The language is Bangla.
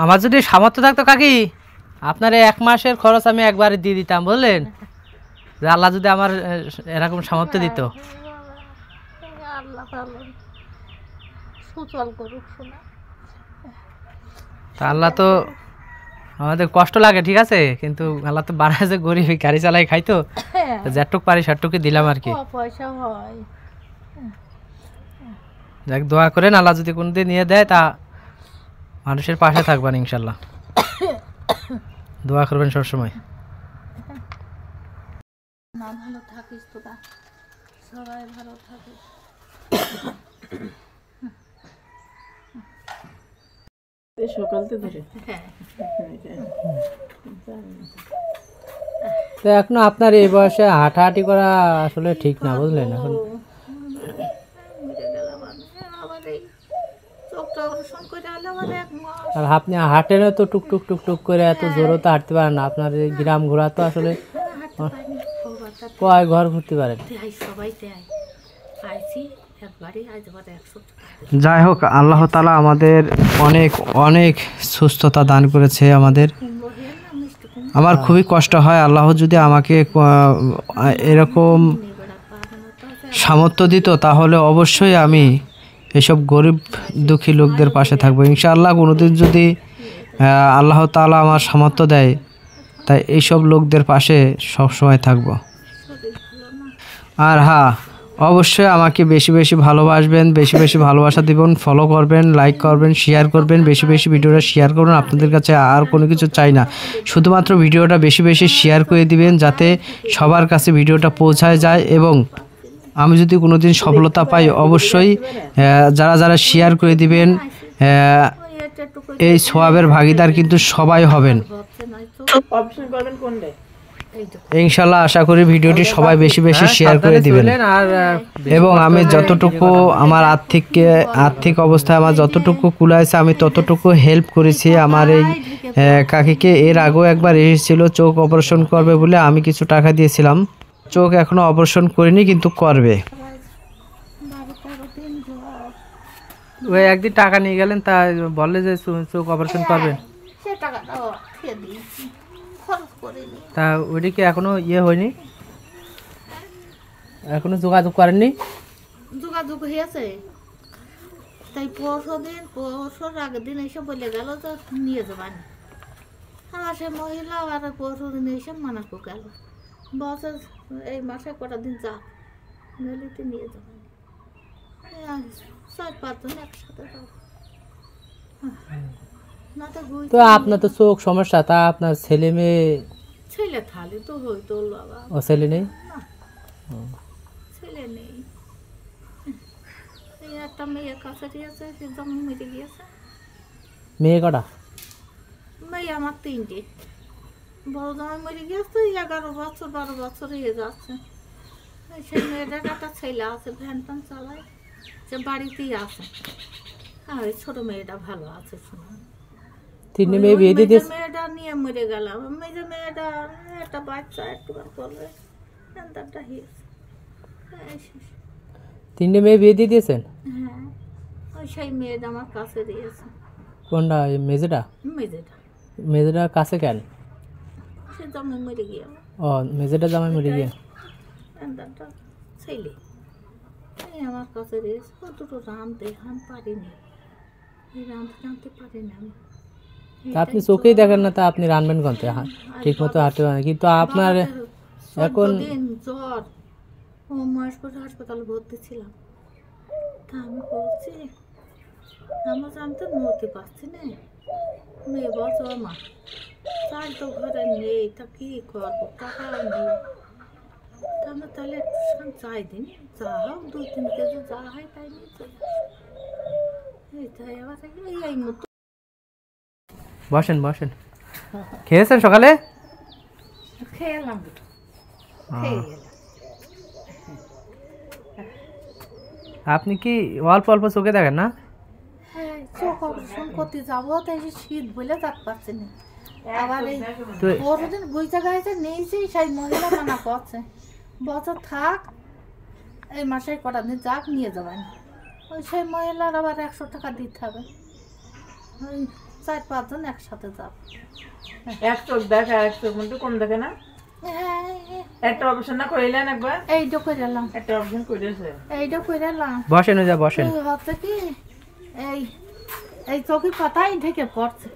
আমার যদি সামর্থ্য থাকতো কাকি আপনার 1 মাসের খরচ আমি একবারে দিয়ে দিতাম, বুঝলেন? যে আল্লাহ যদি আমার এরকম সামর্থ্য দিত। আল্লাহ তো আমাদের কষ্ট লাগে, ঠিক আছে, কিন্তু আল্লাহ তো বানায় যে গরিব গাড়ি চালাই খাইতো, যেটুক পারি সেটুকু দিলাম আর কি। দেখ দোয়া করেন, আল্লাহ যদি কোনদিন নিয়ে দেয় তা মানুষের পাশে থাকবেন ইনশাল্লাহ। দোয়া করবেন সবসময়। ভালো থাকিস তোরা, সবাই ভালো থাকিস। তো এখনো আপনার এই বয়সে হাঁটাহাঁটি করা আসলে ঠিক না, বুঝলেন? এখন আর আপনি হাঁটেন তো টুকটুক টুকটুক করে, এত জোরও তো হাঁটতে পারেন না। আপনার এই গ্রাম ঘোরা তো আসলে কয় ঘর ঘুরতে পারেন। যাই হোক, আল্লাহ তাআলা আমাদের অনেক অনেক সুস্থতা দান করেছে আমাদের। আমার খুবই কষ্ট হয়, আল্লাহ যদি আমাকে এরকম সামর্থ্য দিত তাহলে অবশ্যই আমি এসব গরিব দুঃখী লোকদের পাশে থাকবো ইনশাআল্লাহ। কোনোদিন যদি আল্লাহ তাআলা আমার সামর্থ্য দেয়, তাই এইসব লোকদের পাশে সবসময় থাকবো। আর হ্যাঁ, অবশ্যই আমাকে বেশি বেশি ভালোবাসবেন, বেশি বেশি ভালোবাসা দিবেন, ফলো করবেন, লাইক করবেন, শেয়ার করবেন, বেশি বেশি ভিডিওটা শেয়ার করুন। আপনাদের কাছে আর কোনো কিছু চাই না, শুধুমাত্র ভিডিওটা বেশি বেশি শেয়ার করে দিবেন যাতে সবার কাছে ভিডিওটা পৌঁছায় যায়। এবং আমি যদি কোনোদিন সফলতা পাই, অবশ্যই যারা যারা শেয়ার করে দিবেন এই সওয়াবের ভাগীদার কিন্তু সবাই হবেন ইনশাল্লাহ। আশা করি ভিডিওটি সবাই বেশি বেশি শেয়ার করে দিবেন। এবং আমি যতটুকু আমার আর্থিক অবস্থায় আমার যতটুকু কুলাইছে আমি ততটুকু হেল্প করেছি আমার এই কাকিকে। এর আগেও একবার এসেছিল চোখ অপারেশন করবে বলে, আমি কিছু টাকা দিয়েছিলাম। চোখ এখনো অপারেশন করিনি, কিন্তু করবে। ওই একদিন টাকা নিয়ে গেলেন, তা বললে যে চোখ অপারেশন করবেন, তা ওইটা কি এখনো হয়নি? এখনো যোগাযোগ করেননি? যোগাযোগ হয়েছে, তাই পরশুর আগের দিন এসে বলে গেল তো নিয়ে যাবেন। আমার সে মহিলা আর পরশু দিন এসে মানা করে গেল, বছর এই মাসে কটা দিন যা নলিতে নিয়ে যাবেন। 4-5 জন একসাথে যাবো। তো আপনার তো চোখ সমস্যা, তা আপনার ছেলে মেয়ে? ছেলে থালে তো হইতো বাবা। ও ছেলে নেই? ছেলে নেই, একটা মেয়ে কাছে আছে, সে জন্ম মেরে গিয়েছে। মেয়ে কটা? মেয়ে আমার 3টে। বড় জামাই মরে গিয়েছে, 11 বছর 12 বছর হয়ে যাচ্ছে। সেই মেয়েটার একটা ছেলে আছে, ভ্যান ট্যান চালায়, সে বাড়িতেই আছে। আর ছোট মেয়েটা ভালো আছে। শোনা 3 মেয়ে বিয়ে দিয়ে দিয়েছে? মেয়েটা নিয়ে মরে গেলাম। মেয়েটা একটা বাচ্চা একটু করবে, 3 মেয়ে বিয়ে দিয়ে দিয়েছেন? হ্যাঁ, ওই সেই মেয়েটা আমার কাছে দিয়েছে। কোনটা? মেজেটা? মেজেটা কাছে কেন? সে জামাই মরে গিয়ে। ও, মেজেটা জামাই মরে গিয়ে ছেলে আমার কাছে দিয়েছে। দুটো রাঁধতে পারিনি, রাঁধতে পারিনি আমি। আপনি চোখেই দেখেন না, তা আপনি রানবেন কোনতে? ঠিক মতো হাঁটতে পারেন, কিন্তু আপনার এখন জ্বর, ও মহেশপুর হাসপাতালে ভর্তি ছিলাম। তা আমি বলছি আমার জানতে নড়তে পারছি না। মেয়ে বলছে ও মা চাল তো ঘরে নেই, তা কি করবো, টাকা নেই। তা আমরা তাহলে একটু চাই দিন, যা হোক 2-3 কেজি যা হয় তাই নিয়ে চলে এইটাই। আবার এই মতো বসেন বসেন। খেয়েছেন সকালে? খেলাম, আপনি কি অল্প অল্প চোখে দেখেন না? হ্যাঁ, চোখ অপারেশন করতে যাবো, তাই শীত বলে যেতে পারছি না। আবার এই পরদিন বুঝতে গাইছে নিয়েছি, সেই মহিলা মানা করছে বছর থাক, এই মাসে কটা দিন যাক নিয়ে যাবেন। ওই সেই মহিলার আবার 100 টাকা দিতে হবে। ওই 4-5 জন একসাথে যাব। এক চোখ দেখে আর এক চোখ মধ্যে কম দেখে না। হ্যাঁ, একটা অপারেশন না করিলেন একবার? এইটা করে এলাম, একটা অপারেশন করেছে। এইটা করে এলাম। বসেন, যা বসেন। হচ্ছে কি এই এই চোখের পাতাই ঢেকে পড়ছে।